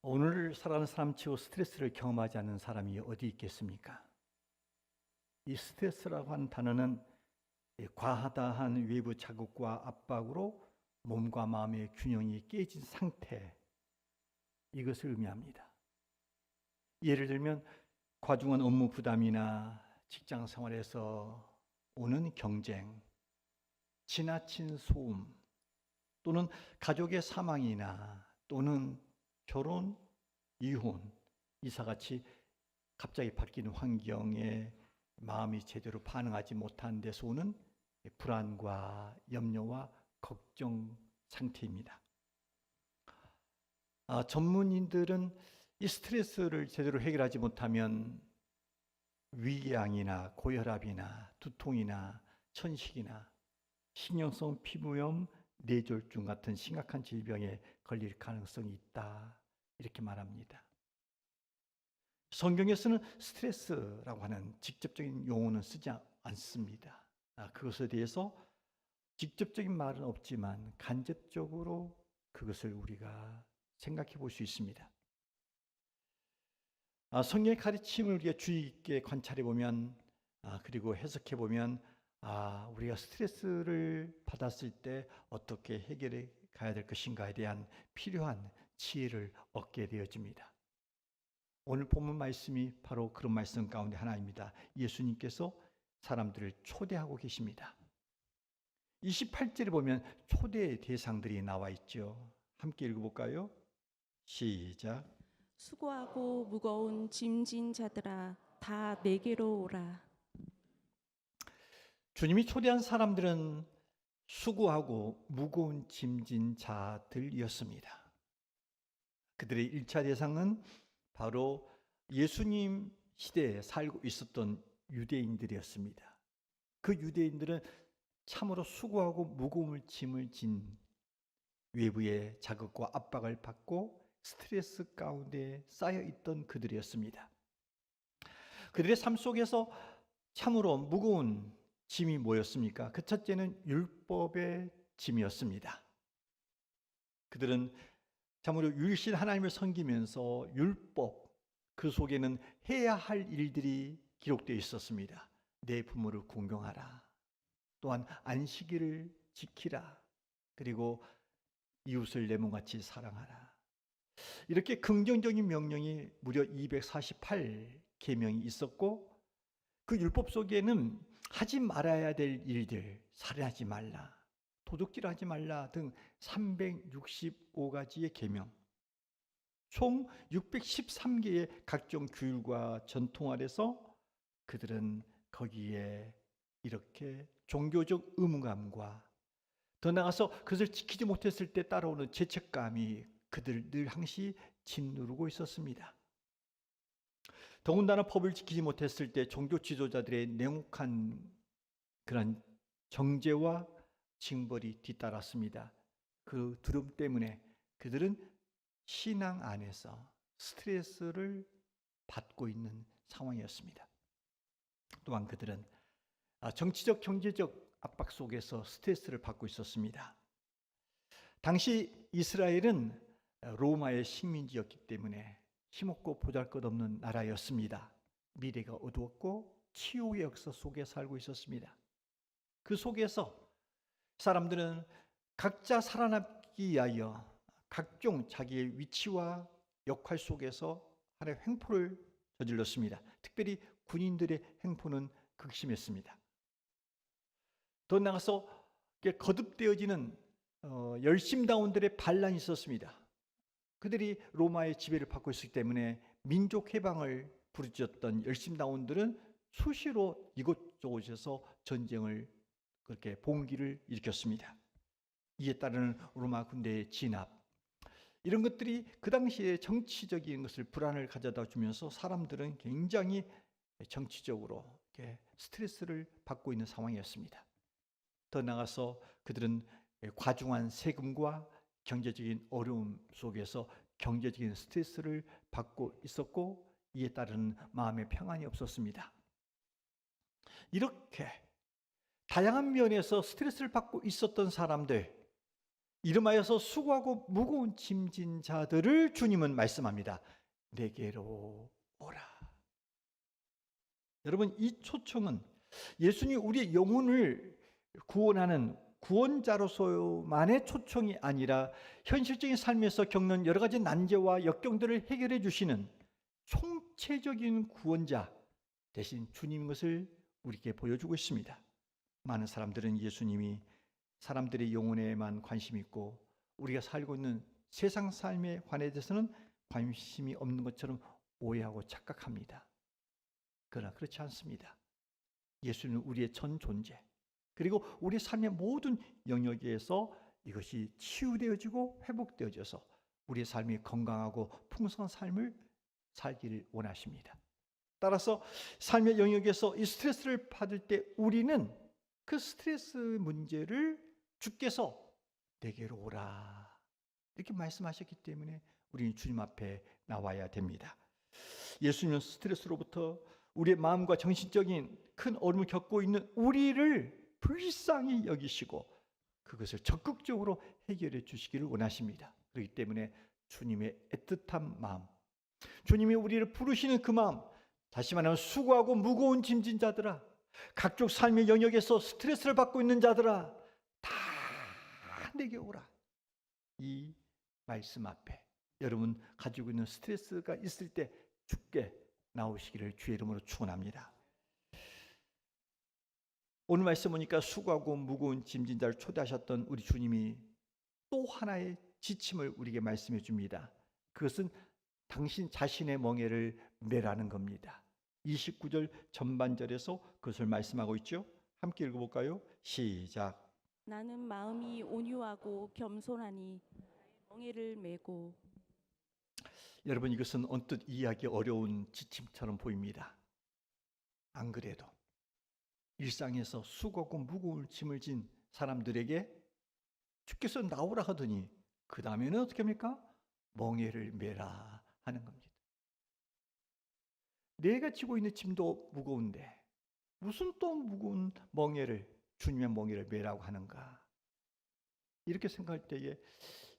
오늘 살아가는 사람 치고 스트레스를 경험하지 않는 사람이 어디 있겠습니까? 이 스트레스라고 하는 단어는 과다한 외부 자극과 압박으로 몸과 마음의 균형이 깨진 상태, 이것을 의미합니다. 예를 들면 과중한 업무 부담이나 직장 생활에서 오는 경쟁, 지나친 소음, 또는 가족의 사망이나 또는 결혼, 이혼, 이사같이 갑자기 바뀌는 환경에 마음이 제대로 반응하지 못한 데서 오는 불안과 염려와 걱정 상태입니다. 전문인들은 이 스트레스를 제대로 해결하지 못하면 위궤양이나 고혈압이나 두통이나 천식이나 신경성 피부염, 뇌졸중 같은 심각한 질병에 걸릴 가능성이 있다, 이렇게 말합니다. 성경에서는 스트레스라고 하는 직접적인 용어는 쓰지 않습니다. 그것에 대해서 직접적인 말은 없지만 간접적으로 그것을 우리가 생각해 볼 수 있습니다. 성경의 가르침을 우리가 주의 깊게 관찰해 보면, 그리고 해석해 보면, 우리가 스트레스를 받았을 때 어떻게 해결해 가야 될 것인가에 대한 필요한 지혜를 얻게 되어집니다. 오늘 본문 말씀이 바로 그런 말씀 가운데 하나입니다. 예수님께서 사람들을 초대하고 계십니다. 28절에 보면 초대 대상들이 나와 있죠. 함께 읽어볼까요? 시작. 수고하고 무거운 짐진 자들아, 다 내게로 오라. 주님이 초대한 사람들은 수고하고 무거운 짐진 자들이었습니다. 그들의 1차 대상은 바로 예수님 시대에 살고 있었던 유대인들이었습니다. 그 유대인들은 참으로 수고하고 무거운 짐을 진 외부의 자극과 압박을 받고 스트레스 가운데 쌓여 있던 그들이었습니다. 그들의 삶 속에서 참으로 무거운 짐이 뭐였습니까? 그 첫째는 율법의 짐이었습니다. 그들은 참으로 유일신 하나님을 섬기면서 율법, 그 속에는 해야 할 일들이 기록되어 있었습니다. 내 부모를 공경하라, 또한 안식일을 지키라, 그리고 이웃을 내 몸같이 사랑하라. 이렇게 긍정적인 명령이 무려 248계명이 있었고, 그 율법 속에는 하지 말아야 될 일들, 살인하지 말라, 도둑질하지 말라 등 365가지의 계명, 총 613개의 각종 규율과 전통 아래서 그들은 거기에 이렇게 종교적 의무감과 더 나아가서 그것을 지키지 못했을 때 따라오는 죄책감이 그들 늘 항시 짓누르고 있었습니다. 더군다나 법을 지키지 못했을 때 종교 지도자들의 냉혹한 그런 정죄와 징벌이 뒤따랐습니다. 그 두려움 때문에 그들은 신앙 안에서 스트레스를 받고 있는 상황이었습니다. 또한 그들은 정치적, 경제적 압박 속에서 스트레스를 받고 있었습니다. 당시 이스라엘은 로마의 식민지였기 때문에 힘없고 보잘것없는 나라였습니다. 미래가 어두웠고 치욕의 역사 속에 살고 있었습니다. 그 속에서 사람들은 각자 살아남기 위하여 각종 자기의 위치와 역할 속에서 하나의 횡포를 저질렀습니다. 특별히 군인들의 횡포는 극심했습니다. 더 나아가서 거듭되어지는 열심다운들의 반란이 있었습니다. 그들이 로마의 지배를 받고 있었기 때문에 민족 해방을 부르짖었던 열심다운들은 수시로 이곳저곳에서 전쟁을 그렇게 봉기를 일으켰습니다. 이에 따르는 로마 군대의 진압, 이런 것들이 그 당시에 정치적인 것을 불안을 가져다 주면서 사람들은 굉장히 정치적으로 스트레스를 받고 있는 상황이었습니다. 더 나아가서 그들은 과중한 세금과 경제적인 어려움 속에서 경제적인 스트레스를 받고 있었고, 이에 따른 마음의 평안이 없었습니다. 이렇게 다양한 면에서 스트레스를 받고 있었던 사람들, 이름하여서 수고하고 무거운 짐진 자들을 주님은 말씀합니다. 내게로 오라. 여러분, 이 초청은 예수님이 우리의 영혼을 구원하는 구원자로서만의 초청이 아니라 현실적인 삶에서 겪는 여러 가지 난제와 역경들을 해결해 주시는 총체적인 구원자 대신 주님인 것을 우리에게 보여주고 있습니다. 많은 사람들은 예수님이 사람들의 영혼에만 관심이 있고 우리가 살고 있는 세상 삶에 관해 대해서는 관심이 없는 것처럼 오해하고 착각합니다. 그러나 그렇지 않습니다. 예수는 우리의 전 존재, 그리고 우리 삶의 모든 영역에서 이것이 치유되어지고 회복되어져서 우리의 삶이 건강하고 풍성한 삶을 살기를 원하십니다. 따라서 삶의 영역에서 이 스트레스를 받을 때 우리는 그 스트레스 문제를 주께서 내게로 오라 이렇게 말씀하셨기 때문에 우리는 주님 앞에 나와야 됩니다. 예수님은 스트레스로부터 우리의 마음과 정신적인 큰 어려움을 겪고 있는 우리를 불쌍히 여기시고 그것을 적극적으로 해결해 주시기를 원하십니다. 그렇기 때문에 주님의 애틋한 마음, 주님이 우리를 부르시는 그 마음, 다시 말하면 수고하고 무거운 짐진 자들아, 각종 삶의 영역에서 스트레스를 받고 있는 자들아, 다 내게 오라. 이 말씀 앞에 여러분 가지고 있는 스트레스가 있을 때 주께 나오시기를 주의 이름으로 축원합니다. 오늘 말씀 보니까 수고하고 무거운 짐진 자를 초대하셨던 우리 주님이 또 하나의 지침을 우리에게 말씀해 줍니다. 그것은 당신 자신의 멍에를 매라는 겁니다. 29절 전반절에서 그것을 말씀하고 있죠. 함께 읽어볼까요? 시작. 나는 마음이 온유하고 겸손하니 멍에를 메고. 여러분, 이것은 언뜻 이해하기 어려운 지침처럼 보입니다. 안 그래도 일상에서 수고하고 무거운 짐을 진 사람들에게 주께서 나오라 하더니 그 다음에는 어떻게 합니까? 멍에를 메라 하는 겁니다. 내가 지고 있는 짐도 무거운데 무슨 또 무거운 멍에를, 주님의 멍에를 메라고 하는가? 이렇게 생각할 때에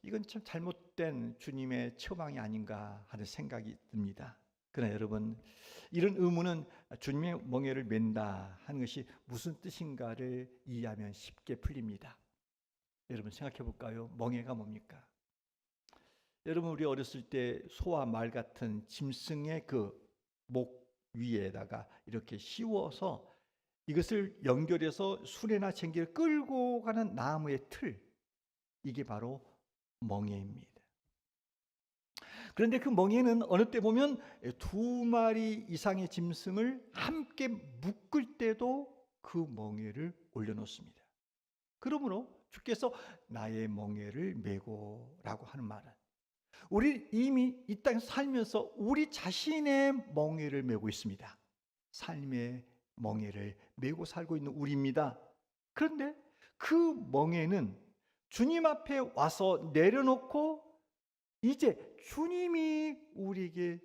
이건 참 잘못된 주님의 처방이 아닌가 하는 생각이 듭니다. 그러나 여러분, 이런 의무는 주님의 멍에를 맨다 하는 것이 무슨 뜻인가를 이해하면 쉽게 풀립니다. 여러분 생각해 볼까요? 멍에가 뭡니까? 여러분, 우리 어렸을 때 소와 말 같은 짐승의 그 목 위에다가 이렇게 씌워서 이것을 연결해서 수레나 쟁기를 끌고 가는 나무의 틀, 이게 바로 멍에입니다. 그런데 그 멍에는 어느 때 보면 2마리 이상의 짐승을 함께 묶을 때도 그 멍에를 올려놓습니다. 그러므로 주께서 나의 멍에를 메고라고 하는 말은 우리 이미 이 땅에서 살면서 우리 자신의 멍에를 메고 있습니다. 삶의 멍에를 메고 살고 있는 우리입니다. 그런데 그 멍에는 주님 앞에 와서 내려놓고 이제 주님이 우리에게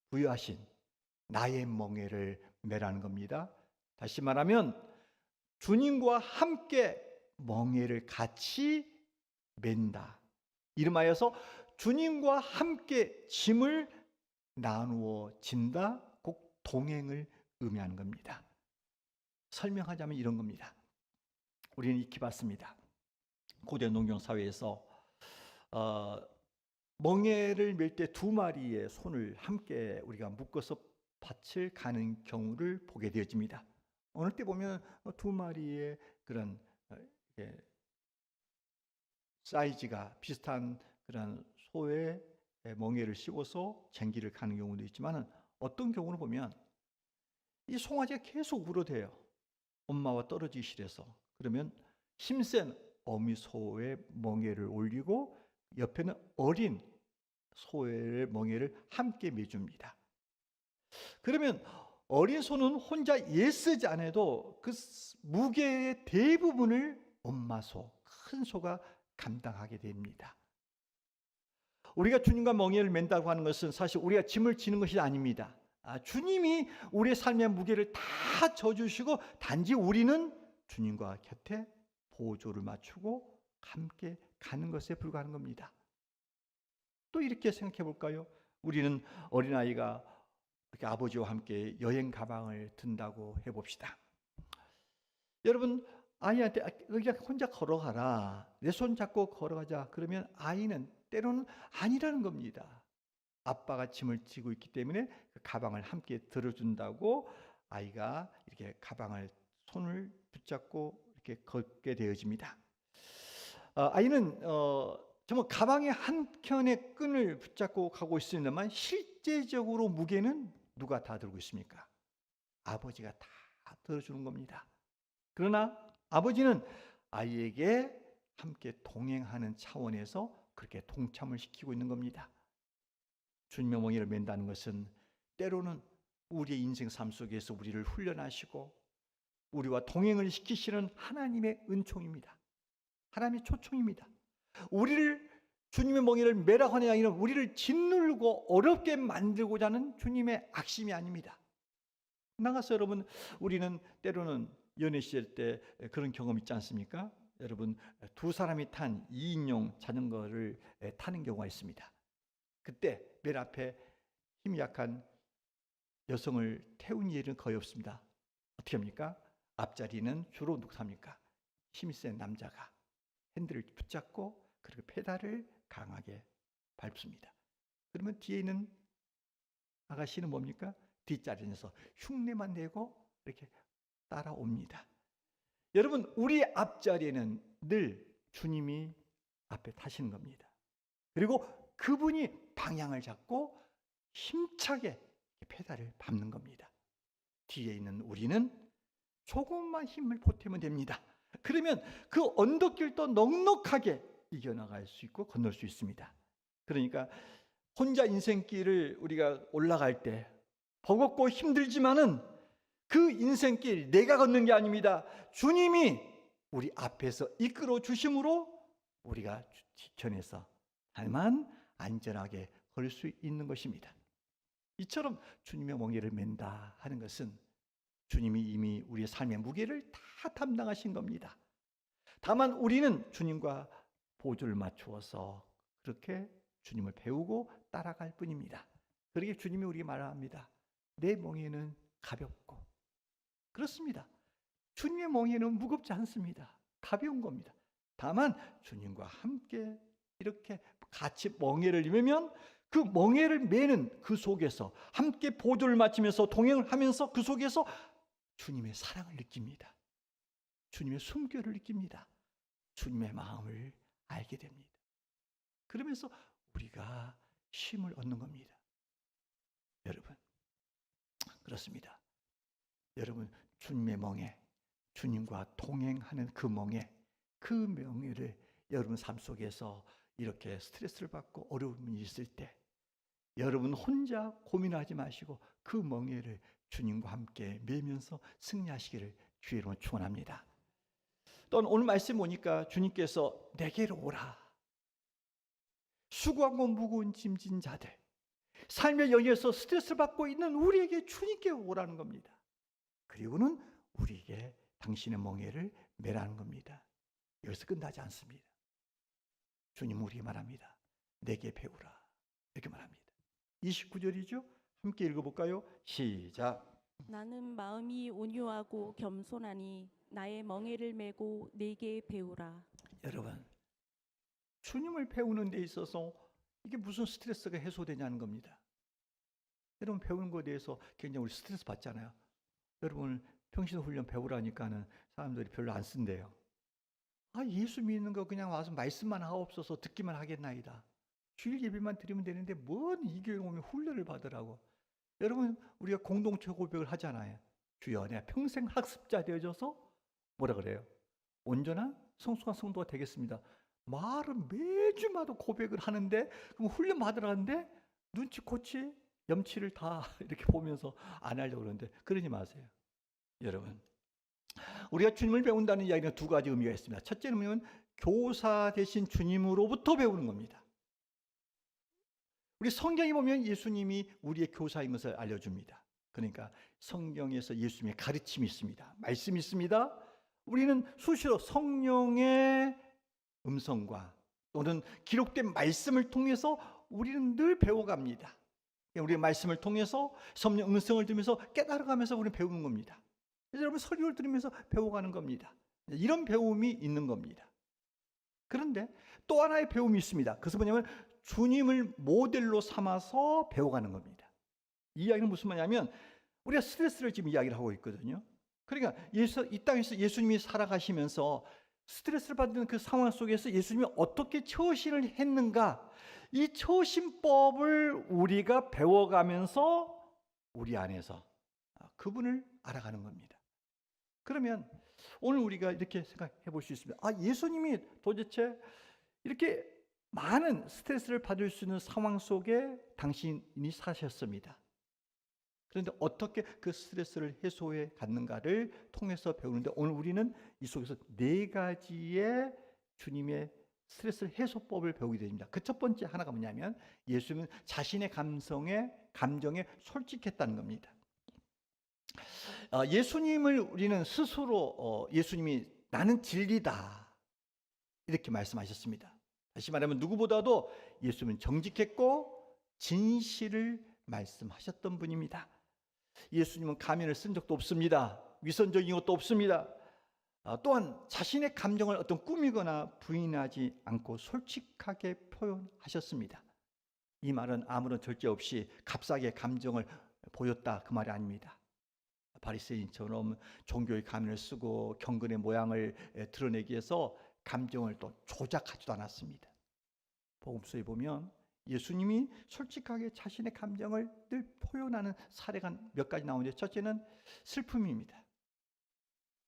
부여하신 나의 멍에를 메라는 겁니다. 다시 말하면 주님과 함께 멍에를 같이 맨다. 이름하여서 주님과 함께 짐을 나누어 진다. 꼭 동행을 의미하는 겁니다. 설명하자면 이런 겁니다. 우리는 익히 봤습니다. 고대 농경 사회에서 멍에를 멜 때 2마리의 손을 함께 우리가 묶어서 밭을 가는 경우를 보게 되어집니다. 어느 때 보면 2마리의 그런 사이즈가 비슷한 그런 소의 멍에를 씌워서 쟁기를 가는 경우도 있지만 어떤 경우는 보면 이 송아지가 계속 울어대요. 엄마와 떨어지기 싫어서. 그러면 힘센 어미 소의 멍에를 올리고 옆에는 어린 소의 멍에를 함께 매줍니다. 그러면 어린 소는 혼자 애쓰지 않아도 그 무게의 대부분을 엄마 소, 큰 소가 감당하게 됩니다. 우리가 주님과 멍에를 맨다고 하는 것은 사실 우리가 짐을 지는 것이 아닙니다. 주님이 우리의 삶의 무게를 다 져주시고 단지 우리는 주님과 곁에 보조를 맞추고 함께 가는 것에 불과한 겁니다. 또 이렇게 생각해 볼까요? 우리는 어린아이가 이렇게 아버지와 함께 여행 가방을 든다고 해봅시다. 여러분, 아이한테 그냥 혼자 걸어가라, 내 손 잡고 걸어가자 그러면 아이는 때로는 아니라는 겁니다. 아빠가 짐을 지고 있기 때문에 그 가방을 함께 들어준다고 아이가 이렇게 가방을 손을 붙잡고 이렇게 걷게 되어집니다. 아이는 정말 가방의 한 켠의 끈을 붙잡고 가고 있습니다만 실제적으로 무게는 누가 다 들고 있습니까? 아버지가 다 들어주는 겁니다. 그러나 아버지는 아이에게 함께 동행하는 차원에서 그렇게 동참을 시키고 있는 겁니다. 주님의 멍에를 맨다는 것은 때로는 우리의 인생 삶 속에서 우리를 훈련하시고 우리와 동행을 시키시는 하나님의 은총입니다. 하나님의 초청입니다. 우리를 주님의 멍에를 매라고 하는 아니라 우리를 짓누르고 어렵게 만들고자 하는 주님의 악심이 아닙니다. 나가서 여러분, 우리는 때로는 연애 시절 때 그런 경험 있지 않습니까? 여러분, 두 사람이 탄 2인용 자전거를 타는 경우가 있습니다. 그때 맨 앞에 힘이 약한 여성을 태운 일은 거의 없습니다. 어떻게 합니까? 앞자리는 주로 누가 삽니까? 힘이 센 남자가 핸들을 붙잡고 그리고 페달을 강하게 밟습니다. 그러면 뒤에 있는 아가씨는 뭡니까? 뒷자리에서 흉내만 내고 이렇게 따라옵니다. 여러분, 우리 앞자리에는 늘 주님이 앞에 타시는 겁니다. 그리고 그분이 방향을 잡고 힘차게 페달을 밟는 겁니다. 뒤에 있는 우리는 조금만 힘을 보태면 됩니다. 그러면 그 언덕길도 넉넉하게 이겨나갈 수 있고 건널 수 있습니다. 그러니까 혼자 인생길을 우리가 올라갈 때 버겁고 힘들지만은 그 인생길 내가 걷는 게 아닙니다. 주님이 우리 앞에서 이끌어 주심으로 우리가 뒤편에서 다만 안전하게 걸 수 있는 것입니다. 이처럼 주님의 멍에를 맨다 하는 것은 주님이 이미 우리의 삶의 무게를 다 담당하신 겁니다. 다만 우리는 주님과 보조를 맞추어서 그렇게 주님을 배우고 따라갈 뿐입니다. 그러기에 주님이 우리에게 말합니다. 내 멍에는 가볍고. 그렇습니다. 주님의 멍에는 무겁지 않습니다. 가벼운 겁니다. 다만 주님과 함께 이렇게 같이 멍에를 메면 그 멍에를 메는 그 속에서 함께 보조를 맞추면서 동행을 하면서 그 속에서 주님의 사랑을 느낍니다. 주님의 숨결을 느낍니다. 주님의 마음을 알게 됩니다. 그러면서 우리가 쉼을 얻는 겁니다. 여러분, 그렇습니다. 여러분, 주님의 멍에, 주님과 동행하는 그 멍에, 그 명예를 여러분 삶 속에서 이렇게 스트레스를 받고 어려움이 있을 때 여러분 혼자 고민하지 마시고 그 멍에를 주님과 함께 메면서 승리하시기를 주의 이름으로 축원합니다. 또 오늘 말씀 보니까 주님께서 내게로 오라. 수고하고 무거운 짐진 자들, 삶의 영역에서 스트레스를 받고 있는 우리에게 주님께 오라는 겁니다. 그리고는 우리에게 당신의 멍에를 매라는 겁니다. 여기서 끝나지 않습니다. 주님 우리에게 말합니다. 내게 배우라. 이렇게 말합니다. 29절이죠. 함께 읽어볼까요? 시작. 나는 마음이 온유하고 겸손하니 나의 멍에를 메고 내게 배우라. 여러분, 주님을 배우는 데 있어서 이게 무슨 스트레스가 해소되냐는 겁니다. 여러분, 배우는 것에 대해서 굉장히 우리 스트레스 받잖아요. 여러분, 평신훈련 배우라니까는 사람들이 별로 안 쓴대요. 예수 믿는 거 그냥 와서 말씀만 하옵소서 듣기만 하겠나이다. 주일 예배만 드리면 되는데 뭔 이 교회 오면 훈련을 받으라고. 여러분, 우리가 공동체 고백을 하잖아요. 주여, 내가 평생 학습자 되어져서 뭐라 그래요? 온전한 성숙한 성도가 되겠습니다. 말은 매주마다 고백을 하는데 그럼 훈련 받으라는데 눈치코치 염치를 다 이렇게 보면서 안 하려고 그러는데 그러지 마세요. 여러분, 우리가 주님을 배운다는 이야기는 두 가지 의미가 있습니다. 첫째는 교사 되신 주님으로부터 배우는 겁니다. 우리 성경에 보면 예수님이 우리의 교사인 것을 알려줍니다. 그러니까 성경에서 예수님의 가르침이 있습니다. 말씀이 있습니다. 우리는 수시로 성령의 음성과 또는 기록된 말씀을 통해서 우리는 늘 배워갑니다. 우리의 말씀을 통해서 성령 음성을 들으면서 깨달아가면서 우리는 배우는 겁니다. 그래서 여러분 설교를 들으면서 배워가는 겁니다. 이런 배움이 있는 겁니다. 그런데 또 하나의 배움이 있습니다. 그것은 뭐냐면 주님을 모델로 삼아서 배워가는 겁니다. 이 이야기는 무슨 말이냐면 우리가 스트레스를 지금 이야기를 하고 있거든요. 그러니까 이 땅에서 예수님이 살아가시면서 스트레스를 받는 그 상황 속에서 예수님이 어떻게 처신을 했는가, 이 처신법을 우리가 배워가면서 우리 안에서 그분을 알아가는 겁니다. 그러면 오늘 우리가 이렇게 생각해 볼 수 있습니다. 예수님이 도대체 이렇게 많은 스트레스를 받을 수 있는 상황 속에 당신이 사셨습니다. 그런데 어떻게 그 스트레스를 해소해 갔는가를 통해서 배우는데, 오늘 우리는 이 속에서 4가지의 주님의 스트레스 해소법을 배우게 됩니다. 그 첫 번째 하나가 뭐냐면 예수님은 자신의 감정에 솔직했다는 겁니다. 예수님을 우리는 스스로 예수님이 나는 진리다 이렇게 말씀하셨습니다. 다시 말하면 누구보다도 예수님은 정직했고 진실을 말씀하셨던 분입니다. 예수님은 가면을 쓴 적도 없습니다. 위선적인 것도 없습니다. 또한 자신의 감정을 어떤 꾸미거나 부인하지 않고 솔직하게 표현하셨습니다. 이 말은 아무런 절제 없이 값싸게 감정을 보였다 그 말이 아닙니다. 바리새인처럼 종교의 가면을 쓰고 경건의 모양을 드러내기 위해서 감정을 또 조작하지도 않았습니다. 복음서에 보면 예수님이 솔직하게 자신의 감정을 늘 표현하는 사례가 몇 가지 나오는데, 첫째는 슬픔입니다.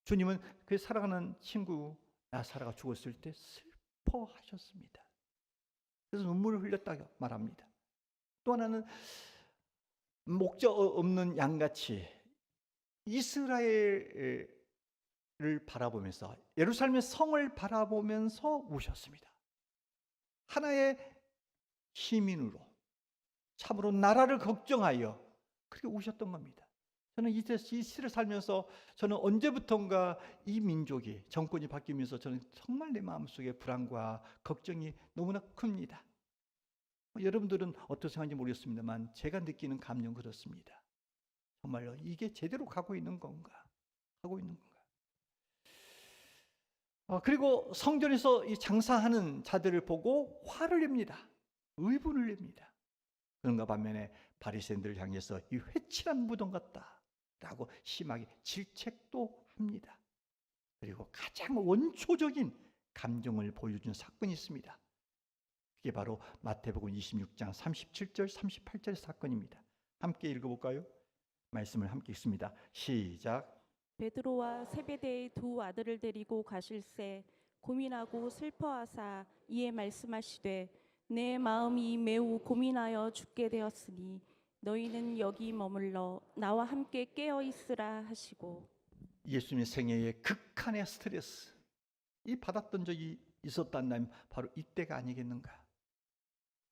주님은 그 사랑하는 친구 나사로가 죽었을 때 슬퍼하셨습니다. 그래서 눈물을 흘렸다고 말합니다. 또 하나는 목자 없는 양같이 이스라엘을 바라보면서, 예루살렘의 성을 바라보면서 우셨습니다. 하나의 시민으로 참으로 나라를 걱정하여 그렇게 우셨던 겁니다. 저는 이 시를 살면서 저는 언제부턴가 이 민족이 정권이 바뀌면서 저는 정말 내 마음속에 불안과 걱정이 너무나 큽니다. 여러분들은 어떻게 생각하는지 모르겠습니다만 제가 느끼는 감정 그렇습니다. 정말로 이게 제대로 가고 있는 건가? 그리고 성전에서 이 장사하는 자들을 보고 화를 냅니다. 의분을 냅니다. 그런가 반면에 바리새인들을 향해서 이 회칠한 무덤 같다라고 심하게 질책도 합니다. 그리고 가장 원초적인 감정을 보여준 사건이 있습니다. 그게 바로 마태복음 26장 37절 38절 사건입니다. 함께 읽어볼까요? 말씀을 함께 읽습니다. 시작. 베드로와 세베대의 2 아들을 데리고 가실새 고민하고 슬퍼하사 이에 말씀하시되 내 마음이 매우 고민하여 죽게 되었으니 너희는 여기 머물러 나와 함께 깨어 있으라 하시고, 예수님의 생애의 극한의 스트레스 이 받았던 적이 있었다면 바로 이때가 아니겠는가.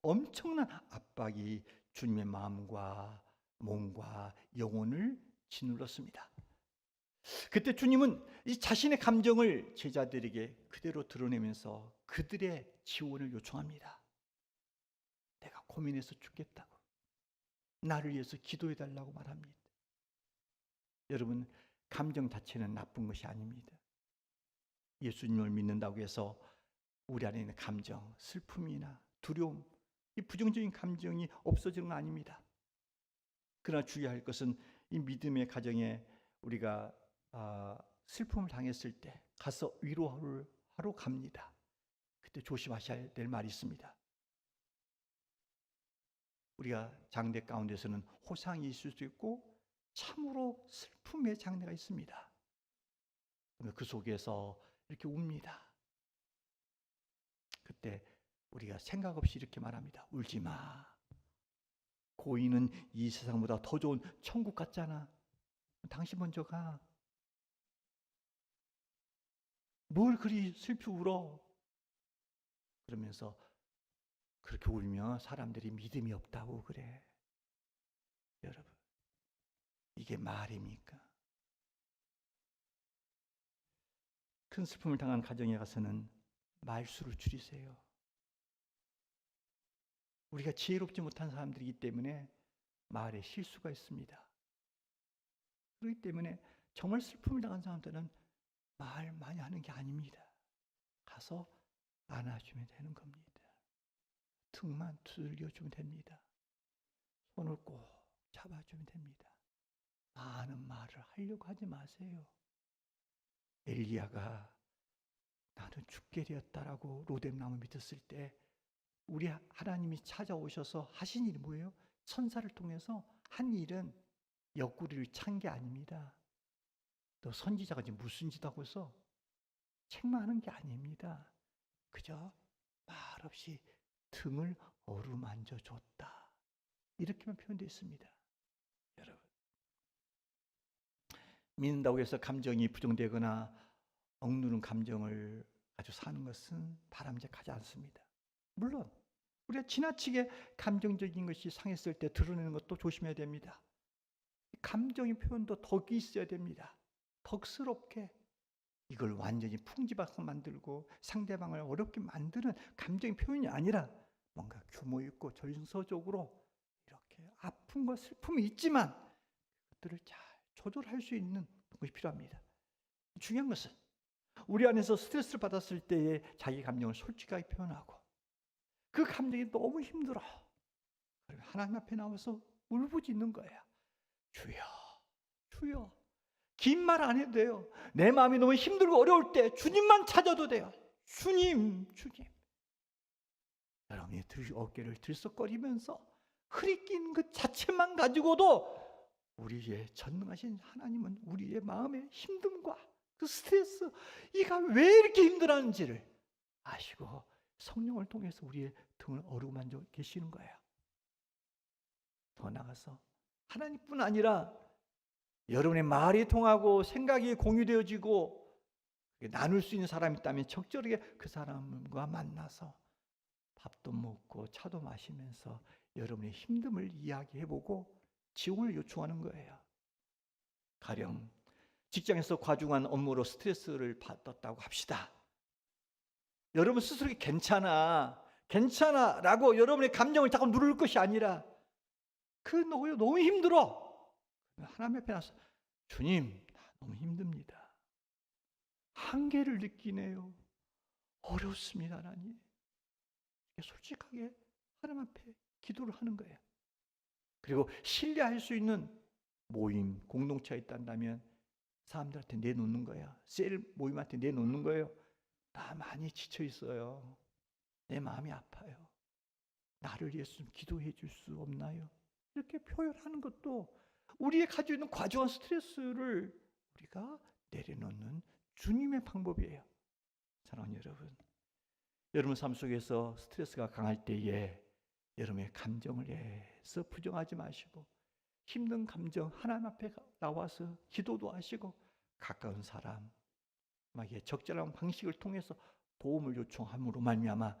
엄청난 압박이 주님의 마음과 몸과 영혼을 짓눌렀습니다. 그때 주님은 이 자신의 감정을 제자들에게 그대로 드러내면서 그들의 지원을 요청합니다. 내가 고민해서 죽겠다고, 나를 위해서 기도해 달라고 말합니다. 여러분, 감정 자체는 나쁜 것이 아닙니다. 예수님을 믿는다고 해서 우리 안에 있는 감정, 슬픔이나 두려움, 이 부정적인 감정이 없어지는 건 아닙니다. 그러나 주의할 것은 이 믿음의 가정에 우리가 슬픔을 당했을 때 가서 위로를 하러 갑니다. 그때 조심하셔야 될 말이 있습니다. 우리가 장례 가운데서는 호상이 있을 수 있고 참으로 슬픔의 장례가 있습니다. 그 속에서 이렇게 웁니다. 그때 우리가 생각 없이 이렇게 말합니다. 울지 마. 고인은 이 세상보다 더 좋은 천국 같잖아. 당신 먼저 가. 뭘 그리 슬피 울어? 그러면서 그렇게 울면 사람들이 믿음이 없다고 그래. 여러분, 이게 말입니까? 큰 슬픔을 당한 가정에 가서는 말수를 줄이세요. 우리가 지혜롭지 못한 사람들이기 때문에 말에 실수가 있습니다. 그렇기 때문에 정말 슬픔을 당한 사람들은 말 많이 하는 게 아닙니다. 가서 안아주면 되는 겁니다. 등만 두들겨주면 됩니다. 손을 꼭 잡아주면 됩니다. 많은 말을 하려고 하지 마세요. 엘리야가 나는 죽게 되었다라고 로뎀나무 믿었을 때 우리 하나님이 찾아오셔서 하신 일이 뭐예요? 천사를 통해서 한 일은 옆구리를 찬 게 아닙니다. 너 선지자가 지금 무슨 짓 하고 있어? 책망하는 게 아닙니다. 그저 말없이 등을 어루만져 줬다. 이렇게만 표현되어 있습니다. 여러분, 믿는다고 해서 감정이 부정되거나 억누른 감정을 가지고 사는 것은 바람직하지 않습니다. 물론 우리가 지나치게 감정적인 것이 상했을 때 드러내는 것도 조심해야 됩니다. 감정의 표현도 덕이 있어야 됩니다. 덕스럽게 이걸 완전히 풍지박산 만들고 상대방을 어렵게 만드는 감정의 표현이 아니라 뭔가 규모 있고 정서적으로 이렇게 아픔과 슬픔이 있지만 그것들을 잘 조절할 수 있는 것이 필요합니다. 중요한 것은 우리 안에서 스트레스를 받았을 때의 자기 감정을 솔직하게 표현하고 그 감정이 너무 힘들어. 그러면 하나님 앞에 나와서 울부짖는 거야. 주여, 주여. 긴 말 안 해도 돼요. 내 마음이 너무 힘들고 어려울 때 주님만 찾아도 돼요. 주님, 주님. 여러분이 어깨를 들썩거리면서 흐리낀 그 자체만 가지고도 우리의 전능하신 하나님은 우리의 마음의 힘듦과 그 스트레스, 이가 왜 이렇게 힘들어하는지를 아시고 성령을 통해서 우리의 등을 어루만져 계시는 거예요. 더 나아가서 하나님뿐 아니라 여러분의 말이 통하고 생각이 공유되어지고 나눌 수 있는 사람이 있다면 적절하게 그 사람과 만나서 밥도 먹고 차도 마시면서 여러분의 힘듦을 이야기해보고 지원을 요청하는 거예요. 가령 직장에서 과중한 업무로 스트레스를 받았다고 합시다. 여러분 스스로 괜찮아 라고 여러분의 감정을 자꾸 누를 것이 아니라 너무 힘들어. 하나님 앞에 나서 주님, 나 너무 힘듭니다. 한계를 느끼네요. 어렵습니다, 하나님. 솔직하게 하나님 앞에 기도를 하는 거예요. 그리고 신뢰할 수 있는 모임, 공동체가 있다면 사람들한테 내놓는 거야. 셀 모임한테 내놓는 거예요. 나 많이 지쳐 있어요. 내 마음이 아파요. 나를 위해서 좀 기도해 줄 수 없나요? 이렇게 표현하는 것도 우리의 가지고 있는 과중한 스트레스를 우리가 내려놓는 주님의 방법이에요. 사랑하는 여러분, 여러분 삶 속에서 스트레스가 강할 때에 여러분의 감정을 애써 부정하지 마시고 힘든 감정 하나님 앞에 나와서 기도도 하시고 가까운 사람에게 적절한 방식을 통해서 도움을 요청함으로 말미암아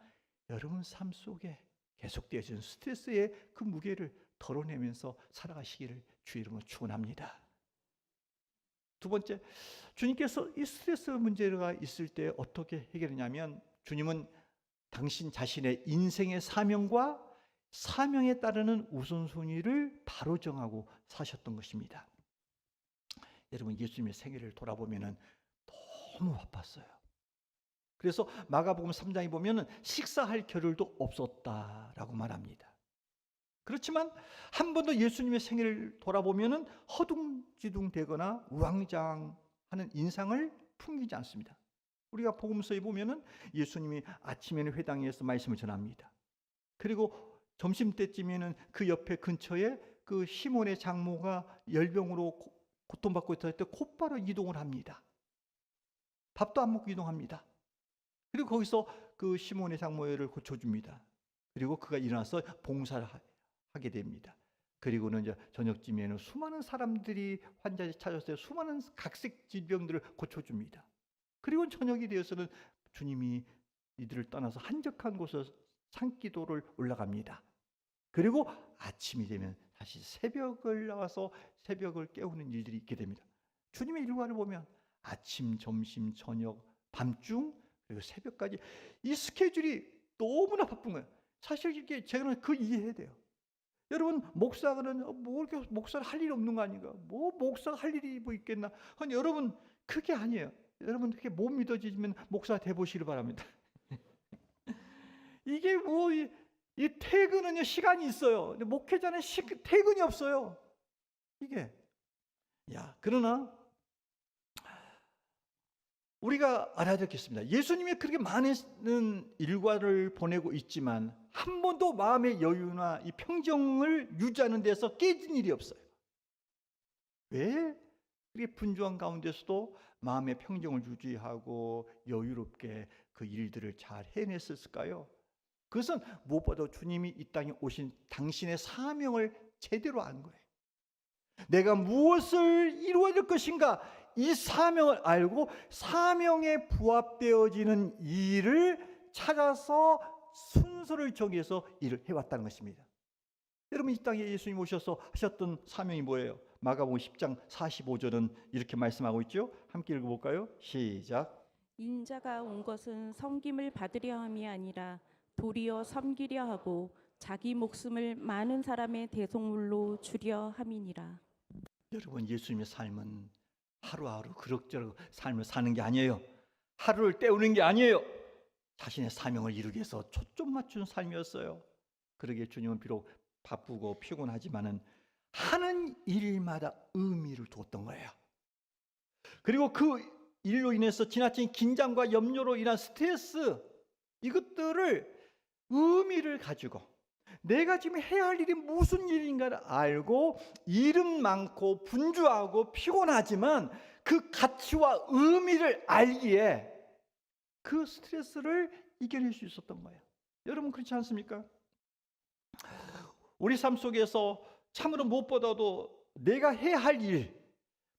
여러분 삶 속에 계속되어지는 스트레스의 그 무게를 덜어내면서 살아가시기를 주 이름으로 축원합니다. 두 번째, 주님께서 이 스트레스 문제가 있을 때 어떻게 해결하냐면 주님은 당신 자신의 인생의 사명과 사명에 따르는 우선순위를 바로 정하고 사셨던 것입니다. 여러분 예수님의 생애를 돌아보면 너무 바빴어요. 그래서 마가복음 3장에 보면 식사할 겨를도 없었다라고 말합니다. 그렇지만 한 번도 예수님의 생애를 돌아보면 허둥지둥 되거나 우왕좌왕하는 인상을 풍기지 않습니다. 우리가 복음서에 보면 예수님이 아침에는 회당에서 말씀을 전합니다. 그리고 점심때쯤에는 그 옆에 근처에 그 시몬의 장모가 열병으로 고통받고 있을 때 곧바로 이동을 합니다. 밥도 안 먹고 이동합니다. 그리고 거기서 그 시몬의 장모를 고쳐줍니다. 그리고 그가 일어나서 봉사를 하게 됩니다. 그리고는 이제 저녁쯤에는 수많은 사람들이 환자를 찾았을 때 수많은 각색 질병들을 고쳐줍니다. 그리고 저녁이 되어서는 주님이 이들을 떠나서 한적한 곳에 산기도를 올라갑니다. 그리고 아침이 되면 다시 새벽을 나와서 새벽을 깨우는 일들이 있게 됩니다. 주님의 일과를 보면 아침, 점심, 저녁, 밤중 그리고 새벽까지 이 스케줄이 너무나 바쁜 거예요. 사실 이게 저는 그 이해해야 돼요. 여러분 목사는 뭐 이렇게 목사를 할 일이 없는 거 아닌가? 뭐 목사가 할 일이 뭐 있겠나? 아니 여러분 그게 아니에요. 여러분 그렇게 못 믿어지면 목사 돼 보시길 바랍니다. 이게 뭐 이 퇴근은 시간이 있어요. 근데 목회자는 퇴근이 없어요. 이게 그러나 우리가 알아야 되겠습니다. 예수님이 그렇게 많은 일과를 보내고 있지만 한 번도 마음의 여유나 이 평정을 유지하는 데서 깨진 일이 없어요. 왜 그렇게 분주한 가운데서도 마음의 평정을 유지하고 여유롭게 그 일들을 잘 해냈을까요? 그것은 무엇보다 주님이 이 땅에 오신 당신의 사명을 제대로 안 거예요. 내가 무엇을 이루어야 될 것인가, 이 사명을 알고 사명에 부합되어지는 일을 찾아서 순서를 정해서 일을 해왔다는 것입니다. 여러분 이 땅에 예수님 오셔서 하셨던 사명이 뭐예요? 마가복음 10장 45절은 이렇게 말씀하고 있죠. 함께 읽어볼까요? 시작. 인자가 온 것은 섬김을 받으려 함이 아니라 도리어 섬기려 하고 자기 목숨을 많은 사람의 대속물로 주려 함이니라. 여러분 예수님의 삶은 하루하루 그럭저럭 삶을 사는 게 아니에요. 하루를 때우는 게 아니에요. 자신의 사명을 이루기 위해서 초점 맞춘 삶이었어요. 그러기에 주님은 비록 바쁘고 피곤하지만은 하는 일마다 의미를 두었던 거예요. 그리고 그 일로 인해서 지나친 긴장과 염려로 인한 스트레스, 이것들을 의미를 가지고 내가 지금 해야 할 일이 무슨 일인가를 알고 일은 많고 분주하고 피곤하지만 그 가치와 의미를 알기에 그 스트레스를 이겨낼 수 있었던 거예요. 여러분 그렇지 않습니까? 우리 삶 속에서 참으로 무엇보다도 내가 해야 할 일,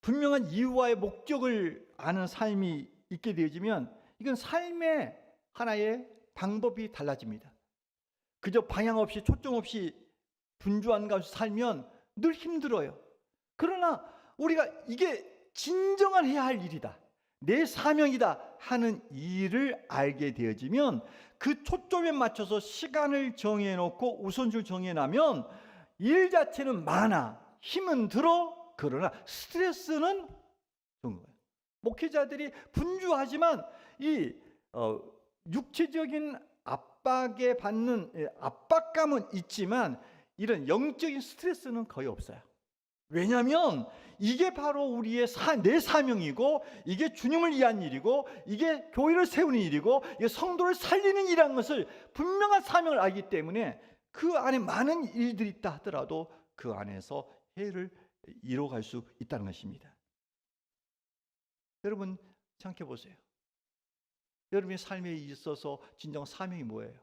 분명한 이유와의 목적을 아는 삶이 있게 되어지면 이건 삶의 하나의 방법이 달라집니다. 그저 방향 없이 초점 없이 분주한 가운데 살면 늘 힘들어요. 그러나 우리가 이게 진정한 해야 할 일이다, 내 사명이다 하는 일을 알게 되어지면 그 초점에 맞춰서 시간을 정해놓고 우선순위를 정해놓으면 일 자체는 많아, 힘은 들어. 그러나 스트레스는 좋은 거예요. 목회자들이 분주하지만 이 육체적인 압박에 받는 압박감은 있지만 이런 영적인 스트레스는 거의 없어요. 왜냐하면 이게 바로 우리의 내 사명이고 이게 주님을 위한 일이고 이게 교회를 세우는 일이고 이게 성도를 살리는 일이라는 것을 분명한 사명을 알기 때문에 그 안에 많은 일들이 있다 하더라도 그 안에서 해를 이뤄갈 수 있다는 것입니다. 여러분 생각해 보세요. 여러분의 삶에 있어서 진정 사명이 뭐예요?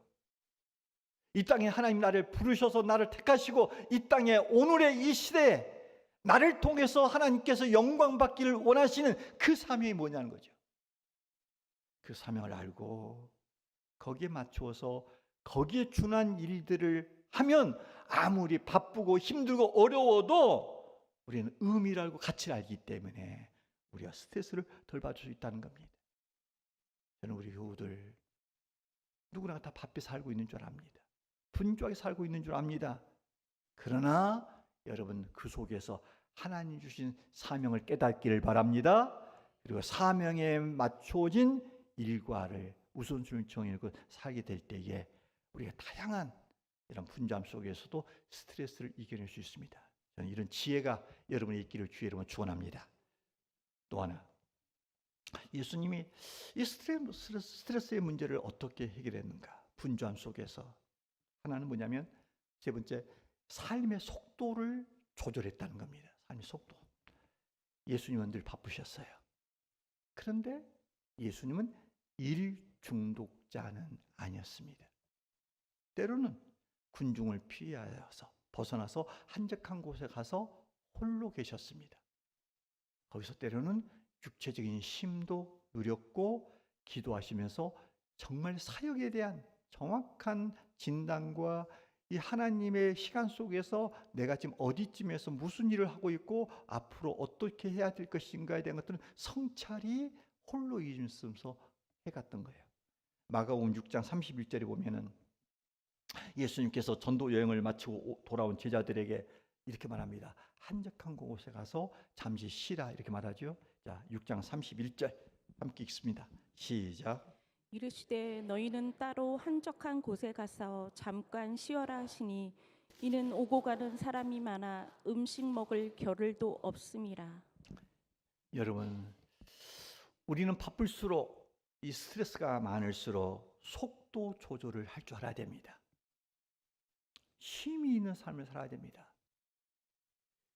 이 땅에 하나님 나를 부르셔서 나를 택하시고 이 땅에 오늘의 이 시대에 나를 통해서 하나님께서 영광 받기를 원하시는 그 사명이 뭐냐는 거죠. 그 사명을 알고 거기에 맞추어서 거기에 준한 일들을 하면 아무리 바쁘고 힘들고 어려워도 우리는 의미를 알고 가치를 알기 때문에 우리가 스트레스를 덜 받을 수 있다는 겁니다. 저는 우리 교우들 누구나 다 바삐 살고 있는 줄 압니다. 분주하게 살고 있는 줄 압니다. 그러나 여러분 그 속에서 하나님 주신 사명을 깨닫기를 바랍니다. 그리고 사명에 맞춰진 일과를 우선순위를 정해놓고 살게 될 때에 우리가 다양한 이런 분주함 속에서도 스트레스를 이겨낼 수 있습니다. 저는 이런 지혜가 여러분의 있기를 주의 이름으로 축원합니다. 또 하나, 예수님이 이 스트레스의 문제를 어떻게 해결했는가? 분주함 속에서 하나는 뭐냐면 세 번째, 삶의 속도를 조절했다는 겁니다. 삶의 속도. 예수님은 늘 바쁘셨어요. 그런데 예수님은 일 중독자는 아니었습니다. 때로는 군중을 피하여서 벗어나서 한적한 곳에 가서 홀로 계셨습니다. 거기서 때로는 육체적인 힘도 누렸고 기도하시면서 정말 사역에 대한 정확한 진단과 이 하나님의 시간 속에서 내가 지금 어디쯤에서 무슨 일을 하고 있고 앞으로 어떻게 해야 될 것인가에 대한 것들은 성찰이 홀로 있으면서 해갔던 거예요. 마가복음 6장 31절에 보면은 예수님께서 전도 여행을 마치고 돌아온 제자들에게 이렇게 말합니다. 한적한 곳에 가서 잠시 쉬라 이렇게 말하죠. 자, 6장 31절 함께 읽습니다. 시작. 이르시되 너희는 따로 한적한 곳에 가서 잠깐 쉬어라 하시니 이는 오고 가는 사람이 많아 음식 먹을 겨를도 없음이라. 여러분, 우리는 바쁠수록 이 스트레스가 많을수록 속도 조절을 할 줄 알아야 됩니다. 쉼이 있는 삶을 살아야 됩니다.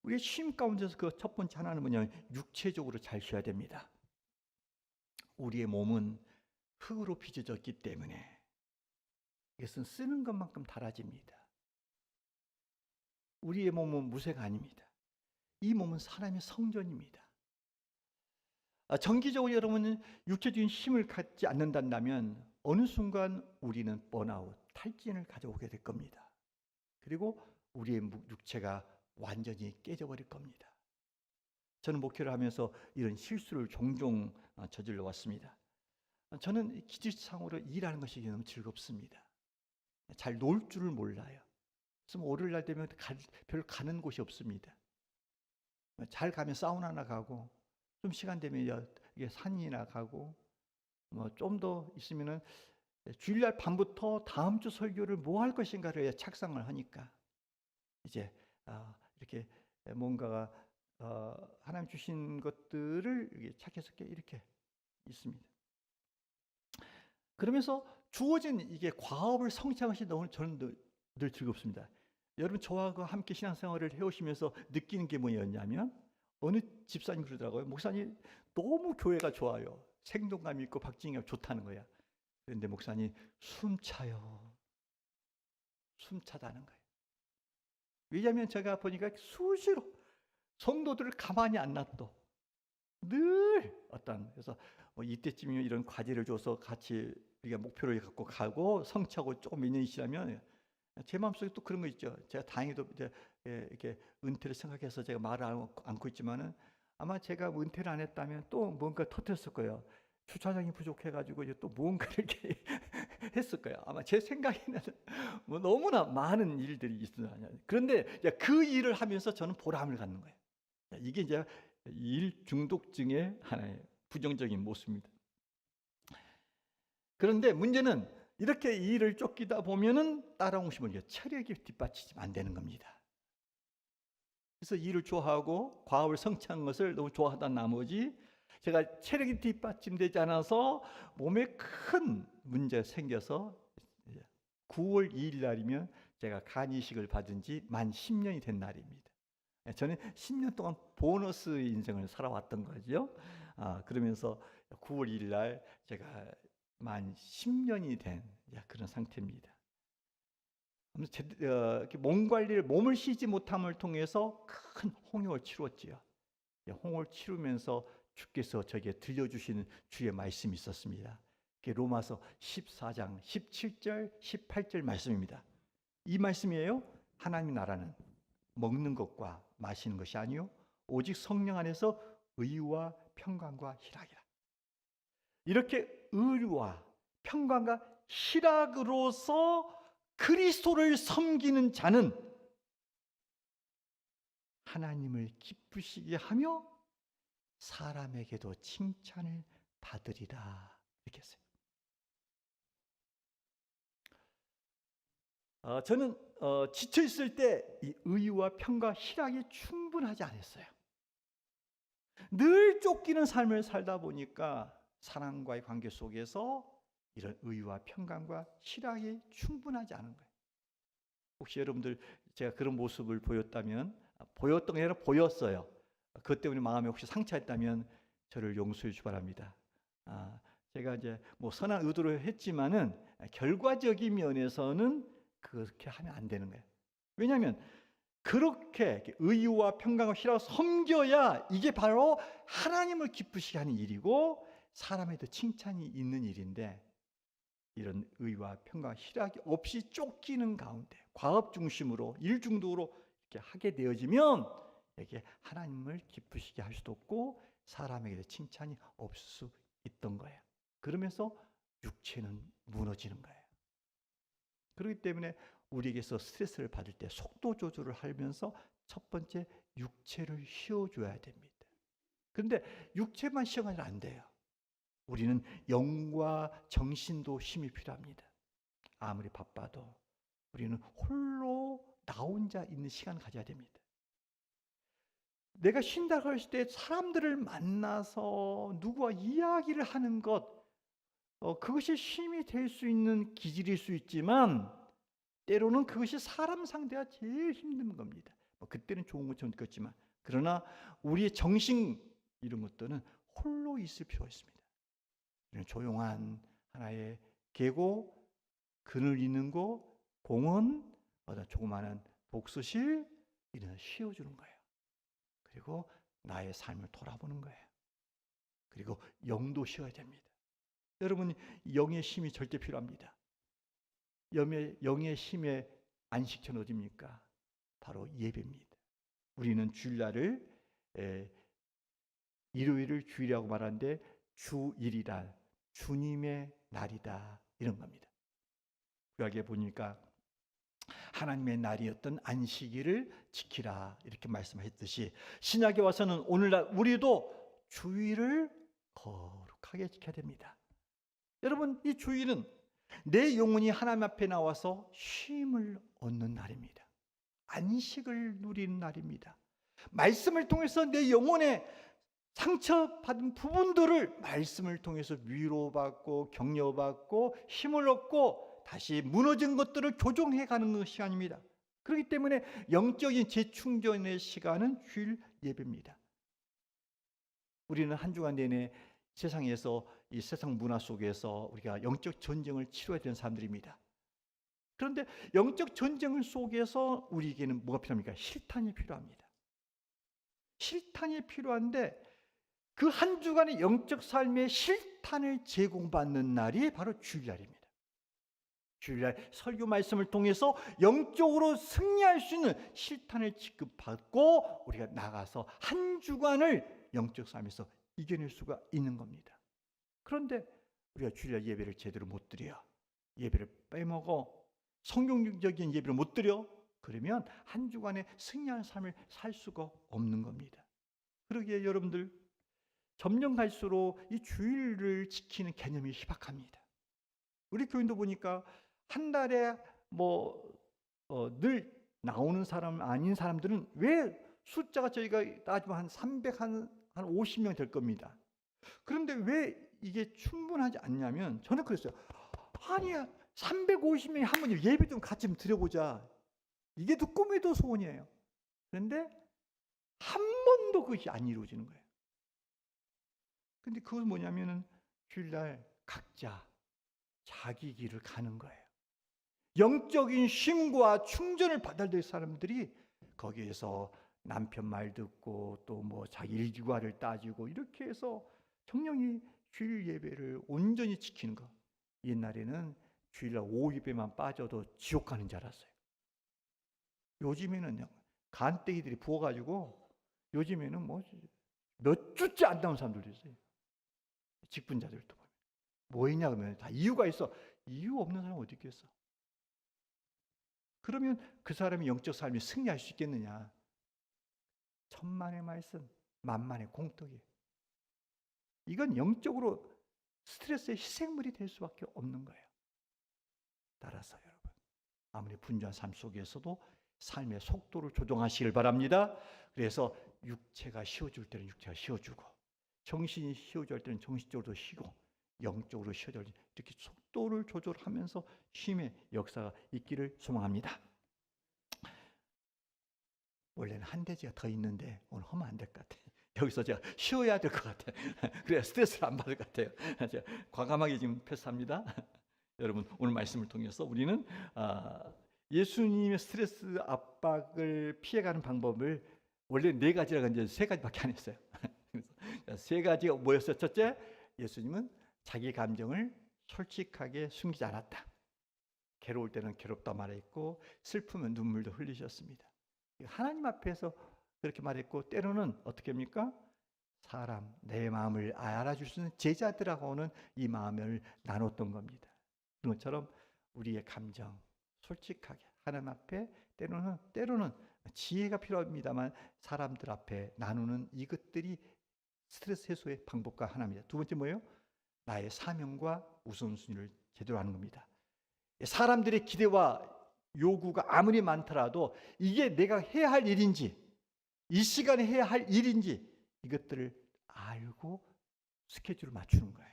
우리의 쉼 가운데서 그 첫 번째 하나는 뭐냐면 육체적으로 잘 쉬어야 됩니다. 우리의 몸은 흙으로 빚어졌기 때문에 이것은 쓰는 것만큼 달아집니다. 우리의 몸은 무쇠가 아닙니다. 이 몸은 사람의 성전입니다. 정기적으로 여러분은 육체적인 힘을 갖지 않는다면 어느 순간 우리는 번아웃, 탈진을 가져오게 될 겁니다. 그리고 우리의 육체가 완전히 깨져버릴 겁니다. 저는 목회를 하면서 이런 실수를 종종 저질러 왔습니다. 저는 기질상으로 일하는 것이 너무 즐겁습니다. 잘 놀 줄을 몰라요. 그래서 월요일 날 되면 별로 가는 곳이 없습니다. 잘 가면 사우나나 가고, 좀 시간 되면 산이나 가고, 뭐 좀 더 있으면은 주일날 밤부터 다음 주 설교를 뭐 할 것인가를 착상을 하니까 이제 이렇게 뭔가가 하나님 주신 것들을 착해서 이렇게 있습니다. 그러면서 주어진 이게 과업을 성취한 것이 너무 저는 늘 즐겁습니다. 여러분 저와 함께 신앙생활을 해오시면서 느끼는 게 뭐였냐면 어느 집사님 그러더라고요. 목사님 너무 교회가 좋아요. 생동감 있고 박진감 좋다는 거야. 그런데 목사님 숨차요. 숨차다는 거예요. 왜냐하면 제가 보니까 수시로 성도들을 가만히 안 놔둬. 늘 그래서 이때쯤이면 이런 과제를 줘서 같이 우리가 목표를 갖고 가고 성취하고 조금 몇 년이 지나면 제 마음속에 또 그런 거 있죠. 제가 다행히도 이제 이렇게 은퇴를 생각해서 제가 말을 않고 있지만은 아마 제가 은퇴를 안 했다면 또 뭔가 터뜨렸을 거예요. 주차장이 부족해가지고 이제 또 무언가를 이렇게 했을 거예요. 아마 제 생각에는 뭐 너무나 많은 일들이 있어요. 그런데 그 일을 하면서 저는 보람을 갖는 거예요. 이게 이제 일 중독증의 하나의 부정적인 모습입니다. 그런데 문제는 이렇게 일을 쫓기다 보면은 따라오시면 체력이 뒷받치면 안 되는 겁니다. 그래서 일을 좋아하고 과업을 성취한 것을 너무 좋아하다 나머지 제가 체력이 뒷받침되지 않아서 몸에 큰 문제가 생겨서 9월 2일 날이면 제가 간 이식을 받은 지 만 10년이 된 날입니다. 저는 10년 동안 보너스 인생을 살아왔던 거죠. 그러면서 9월 2일 날 제가 만 10년이 된 그런 상태입니다. 몸 관리를 몸을 쉬지 못함을 통해서 큰 홍역을 치루었지요. 홍을 치르면서 주께서 저에게 들려주시는 주의 말씀이 있었습니다. 그게 로마서 14장 17절 18절 말씀입니다. 이 말씀이에요. 하나님의 나라는 먹는 것과 마시는 것이 아니요 오직 성령 안에서 의와 평강과 희락이라. 이렇게 의와 평강과 희락으로서 그리스도를 섬기는 자는 하나님을 기쁘시게 하며 사람에게도 칭찬을 받으리라. 이렇게 했어요. 저는 지쳐 있을 때 이 의와 평과 희락이 충분하지 않았어요. 늘 쫓기는 삶을 살다 보니까 사랑과의 관계 속에서 이런 의와 평강과 희락이 충분하지 않은 거예요. 혹시 여러분들 제가 그런 모습을 보였던 게 아니라 보였어요. 그것 때문에 마음에 혹시 상처했다면 저를 용서해 주시 바랍니다. 제가 이제 뭐 선한 의도로 했지만은 결과적인 면에서는 그렇게 하면 안 되는 거예요. 왜냐하면 그렇게 의와 평강과 희락을 섬겨야 이게 바로 하나님을 기쁘시게 하는 일이고 사람에도 칭찬이 있는 일인데 이런 의와 평강과 희락이 없이 쫓기는 가운데 과업 중심으로 일 중독으로 이렇게 하게 되어지면 이게 하나님을 기쁘시게 할 수도 없고 사람에게도 칭찬이 없을 수 있던 거예요. 그러면서 육체는 무너지는 거예요. 그렇기 때문에 우리에게서 스트레스를 받을 때 속도 조절을 하면서 첫 번째 육체를 쉬어줘야 됩니다. 그런데 육체만 쉬어가면 안 돼요. 우리는 영과 정신도 힘이 필요합니다. 아무리 바빠도 우리는 홀로 나 혼자 있는 시간을 가져야 됩니다. 내가 쉰다고 할 때 사람들을 만나서 누구와 이야기를 하는 것, 그것이 쉼이 될 수 있는 기질일 수 있지만 때로는 그것이 사람 상대가 제일 힘든 겁니다. 그때는 좋은 것처럼 느꼈지만 그러나 우리의 정신 이런 것들은 홀로 있을 필요가 있습니다. 조용한 하나의 계곡, 그늘 있는 곳, 공원, 조그마한 독서실 이런 쉬어주는 거예요. 그리고 나의 삶을 돌아보는 거예요. 그리고 영도 쉬어야 됩니다. 여러분, 영의 쉼이 절대 필요합니다. 영의 쉼의 안식처는 어디입니까? 바로 예배입니다. 우리는 주일날을 일요일을 주일이라고 말하는데 주일이란 주님의 날이다 이런 겁니다. 구약에 보니까 하나님의 날이었던 안식일을 지키라 이렇게 말씀했듯이 신약에 와서는 오늘날 우리도 주일을 거룩하게 지켜야 됩니다. 여러분, 이 주일은 내 영혼이 하나님 앞에 나와서 쉼을 얻는 날입니다. 안식을 누리는 날입니다. 말씀을 통해서 내 영혼의 상처받은 부분들을 말씀을 통해서 위로받고 격려받고 힘을 얻고 다시 무너진 것들을 교정해가는 시간입니다. 그렇기 때문에 영적인 재충전의 시간은 주일 예배입니다. 우리는 한 주간 내내 세상에서 이 세상 문화 속에서 우리가 영적 전쟁을 치러야 되는 사람들입니다. 그런데 영적 전쟁 속에서 우리에게는 뭐가 필요합니까? 실탄이 필요합니다. 실탄이 필요한데 그 한 주간의 영적 삶의 실탄을 제공받는 날이 바로 주일날입니다. 주일날 설교 말씀을 통해서 영적으로 승리할 수 있는 실탄을 지급받고 우리가 나가서 한 주간을 영적 삶에서 이겨낼 수가 있는 겁니다. 그런데 우리가 주일날 예배를 제대로 못 드려, 예배를 빼먹어, 성경적인 예배를 못 드려, 그러면 한 주간의 승리한 삶을 살 수가 없는 겁니다. 그러기에 여러분들 점점 갈수록 이 주일을 지키는 개념이 희박합니다. 우리 교인도 보니까 한 달에 늘 나오는 사람 아닌 사람들은 왜 숫자가 저희가 따지면 한 50명 될 겁니다. 그런데 왜 이게 충분하지 않냐면 저는 그랬어요. 아니야, 350명이 한 번 예배 좀 같이 좀 드려보자. 이게 또 꿈에도 소원이에요. 그런데 한 번도 그것이 안 이루어지는 거예요. 근데 그건 뭐냐면은 주일날 각자 자기 길을 가는 거예요. 영적인 쉼과 충전을 받아야 될 사람들이 거기에서 남편 말 듣고 또 자기 일과를 따지고 이렇게 해서 정령이 주일 예배를 온전히 지키는 거. 옛날에는 주일날 오후 예배만 빠져도 지옥 가는 줄 알았어요. 요즘에는 간땡이들이 부어가지고 요즘에는 몇 주째 안 나온 사람들도 있어요. 직분자들도 보면. 뭐 있냐 그러면 다 이유가 있어. 이유 없는 사람 어디 있겠어? 그러면 그 사람이 영적 삶이 승리할 수 있겠느냐? 천만의 말씀, 만만의 공덕이에요. 이건 영적으로 스트레스의 희생물이 될 수밖에 없는 거예요. 따라서 여러분, 아무리 분주한 삶 속에서도 삶의 속도를 조정하시길 바랍니다. 그래서 육체가 쉬어줄 때는 육체가 쉬어주고 정신이 쉬어줄 때는 정신적으로 쉬고 영적으로 쉬어줄 때 이렇게 속도를 조절하면서 쉼의 역사가 있기를 소망합니다. 원래는 한 대지가 더 있는데 오늘 하면 안 될 것 같아요. 여기서 제가 쉬어야 될 것 같아요. 그래야 스트레스를 안 받을 것 같아요. 제가 과감하게 지금 패스합니다. 여러분, 오늘 말씀을 통해서 우리는 예수님의 스트레스 압박을 피해가는 방법을 원래 4가지라고 이제 3가지밖에 안 했어요. 그래서 3가지가 뭐였어요? 첫째, 예수님은 자기 감정을 솔직하게 숨기지 않았다. 괴로울 때는 괴롭다 말했고 슬프면 눈물도 흘리셨습니다. 하나님 앞에서 그렇게 말했고 때로는 어떻게 합니까? 사람, 내 마음을 알아줄 수 있는 제자들하고는 이 마음을 나눴던 겁니다. 그런 것처럼 우리의 감정 솔직하게 하나님 앞에 때로는 지혜가 필요합니다만 사람들 앞에 나누는 이것들이 스트레스 해소의 방법과 하나입니다. 두 번째 뭐예요? 나의 사명과 우선순위를 제대로 하는 겁니다. 사람들의 기대와 요구가 아무리 많더라도 이게 내가 해야 할 일인지, 이 시간에 해야 할 일인지 이것들을 알고 스케줄을 맞추는 거예요.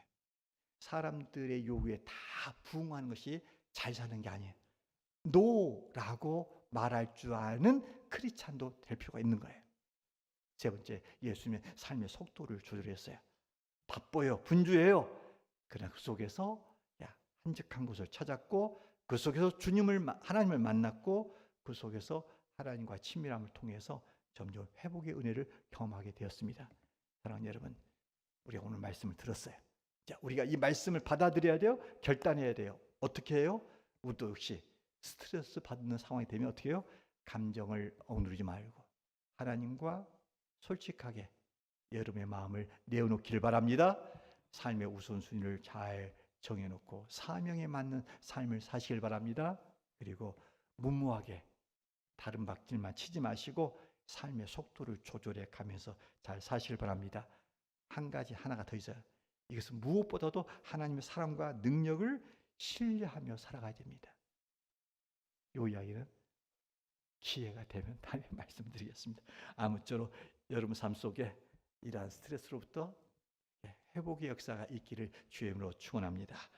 사람들의 요구에 다 부응하는 것이 잘 사는 게 아니에요. 노라고 말할 줄 아는 크리스찬도 될 필요가 있는 거예요. 세 번째, 예수님의 삶의 속도를 조절했어요. 바빠요, 분주해요. 그러나 그 속에서 한적한 곳을 찾았고, 그 속에서 하나님을 만났고, 그 속에서 하나님과 친밀함을 통해서 점점 회복의 은혜를 경험하게 되었습니다. 사랑하는 여러분, 우리가 오늘 말씀을 들었어요. 자, 우리가 이 말씀을 받아들여야 돼요. 결단해야 돼요. 어떻게 해요? 우리도 역시 스트레스 받는 상황이 되면 어떻게 해요? 감정을 억누르지 말고 하나님과 솔직하게 여러분의 마음을 내어놓기를 바랍니다. 삶의 우선순위를 잘 정해놓고 사명에 맞는 삶을 사시길 바랍니다. 그리고 무모하게 다른 박질만 치지 마시고 삶의 속도를 조절해 가면서 잘 사시길 바랍니다. 하나가 더 있어요. 이것은 무엇보다도 하나님의 사랑과 능력을 신뢰하며 살아가야 됩니다. 이 이야기는 기회가 되면 다음에 말씀드리겠습니다. 아무쪼록 여러분 삶 속에 이러한 스트레스로부터 회복의 역사가 있기를 주의 이름으로 축원합니다.